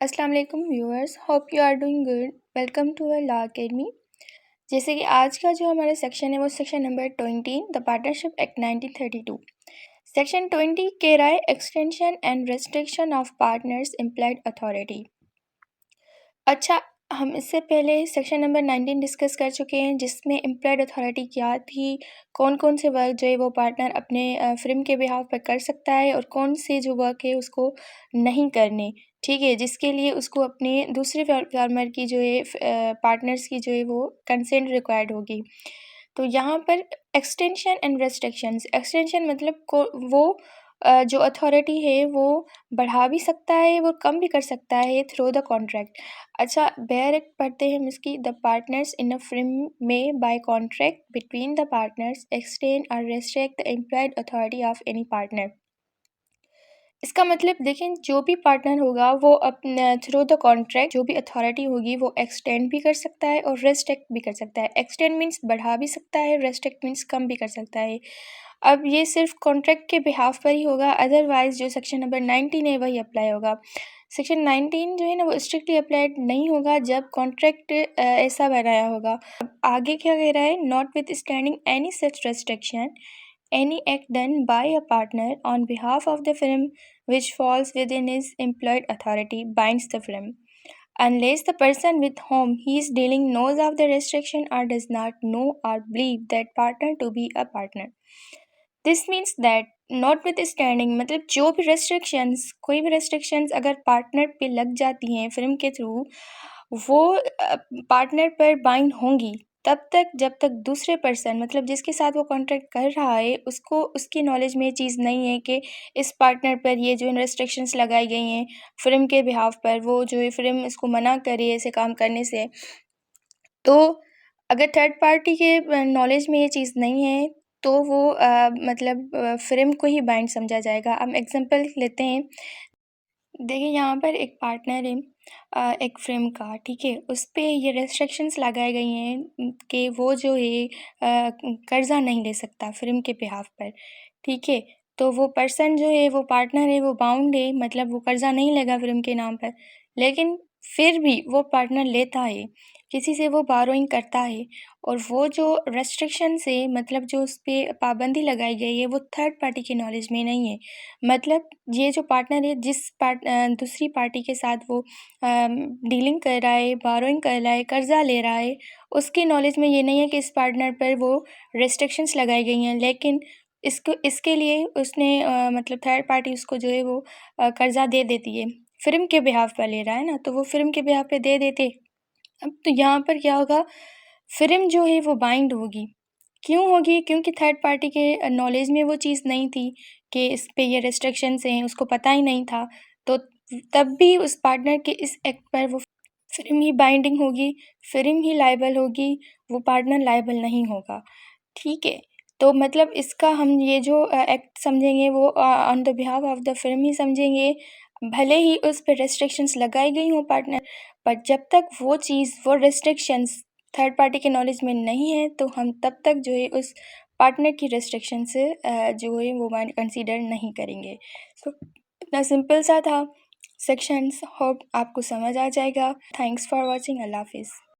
अस्सलाम वालेकुम viewers, hope you are doing good. Welcome to a law academy. जैसे कि आज का जो हमारा सेक्शन है वो section number 20, the partnership act 1932। Section 20 कह रहा है extension and restriction of partners implied authority. अच्छा, हम इससे पहले सेक्शन नंबर 19 डिस्कस कर चुके हैं जिसमें एम्प्लॉयड अथॉरिटी क्या थी, कौन कौन से वर्क जो है वो पार्टनर अपने फिर्म के बिहाफ पर कर सकता है और कौन से जो वर्क है उसको नहीं करने। ठीक है, जिसके लिए उसको अपने दूसरे फार्मर की जो है पार्टनर्स की जो है वो कंसेंट रिक्वायर्ड होगी। तो यहाँ पर एक्सटेंशन एंड रेस्ट्रिक्शंस, एक्सटेंशन मतलब वो जो अथॉरिटी है वो बढ़ा भी सकता है, वो कम भी कर सकता है थ्रू द कॉन्ट्रैक्ट। अच्छा, बेयर एक पढ़ते हैं हम इसकी। The partners in a firm में by contract between the partners extend और restrict the implied authority of any partner. इसका मतलब देखें, जो भी पार्टनर होगा वो अपने थ्रू द कॉन्ट्रैक्ट जो भी अथॉरिटी होगी वो एक्सटेंड भी कर सकता है और रेस्ट्रिक्ट भी कर सकता है। एक्सटेंड मीन्स बढ़ा भी सकता है, रेस्ट्रिक्ट मीन्स कम भी कर सकता है। अब ये सिर्फ कॉन्ट्रैक्ट के बिहाफ पर ही होगा, अदरवाइज जो सेक्शन नंबर 19 है वही अप्लाई होगा। सेक्शन 19 जो है ना वो स्ट्रिक्टली अप्लाइड नहीं होगा जब कॉन्ट्रैक्ट ऐसा बनाया होगा। अब आगे क्या कह रहा है, not with standing any such restriction any act done by a partner on behalf of the firm which falls within his employed authority binds the firm, unless the person with whom he is dealing knows of the restriction or does not know or believe that partner to be a partner. This means that notwithstanding मतलब जो भी restrictions, कोई भी restrictions अगर partner पे लग जाती हैं फिल्म के थ्रू, वो पार्टनर पर बाइंड होंगी तब तक जब तक दूसरे पर्सन मतलब जिसके साथ वो कॉन्ट्रैक्ट कर रहा है उसको उसकी नॉलेज में ये चीज़ नहीं है कि इस पार्टनर पर ये जो रेस्ट्रिक्शंस लगाई गई हैं फिल्म के बिहाफ पर, वो जो है फिल्म इसको मना करे ऐसे काम करने से। तो अगर थर्ड पार्टी के नॉलेज में ये चीज़ नहीं है तो वो मतलब फिल्म को ही बाइंड समझा जाएगा। हम एग्जांपल लेते हैं। देखिए, यहाँ पर एक पार्टनर है एक फ़िल्म का, ठीक है? उस पे ये रेस्ट्रिक्शंस लगाई गई हैं कि वो जो है कर्ज़ा नहीं ले सकता फ़िल्म के बिहाफ़ पर, ठीक है? तो वो पर्सन जो है वो पार्टनर है वो बाउंड है, मतलब वो कर्ज़ा नहीं लेगा फ़िल्म के नाम पर। लेकिन फिर भी वो पार्टनर लेता है, किसी से वो बोरोइंग करता है और वो जो रेस्ट्रिक्शंस है मतलब जो उस पे पाबंदी लगाई गई है वो थर्ड पार्टी की नॉलेज में नहीं है। मतलब ये जो पार्टनर है दूसरी पार्टी के साथ वो डीलिंग कर रहा है, बोरोइंग कर रहा है, कर्ज़ा ले रहा है, उसकी नॉलेज में ये नहीं है कि इस पार्टनर पर वो रेस्ट्रिक्शंस लगाई गई हैं। लेकिन इसके लिए उसने मतलब थर्ड पार्टी उसको जो है वो कर्ज़ा दे देती है। फ़िल्म के बिहाफ़ पर ले रहा है ना, तो वो फ़िल्म के बिहाफ़ पे दे देते। अब तो यहाँ पर क्या होगा, फ़िल्म जो है वो बाइंड होगी। क्यों होगी? क्योंकि थर्ड पार्टी के नॉलेज में वो चीज़ नहीं थी कि इस पे ये रेस्ट्रिक्शंस हैं, उसको पता ही नहीं था। तो तब भी उस पार्टनर के इस एक्ट पर वो फ़िल्म ही बाइंडिंग होगी, फ़िल्म ही लायबल होगी, वो पार्टनर लायबल नहीं होगा। ठीक है? तो मतलब इसका हम ये जो एक्ट समझेंगे वो on the behalf of the firm ही समझेंगे। भले ही उस पे रेस्ट्रिक्शंस लगाई गई हों पार्टनर, बट जब तक वो चीज़, वो रेस्ट्रिक्शंस थर्ड पार्टी के नॉलेज में नहीं है तो हम तब तक जो है उस पार्टनर की रेस्ट्रिक्शन से जो है वो मान कंसीडर नहीं करेंगे। सो इतना सिंपल सा था सेक्शंस। होप आपको समझ आ जाएगा। Thanks for watching. अल्लाह हाफिज़।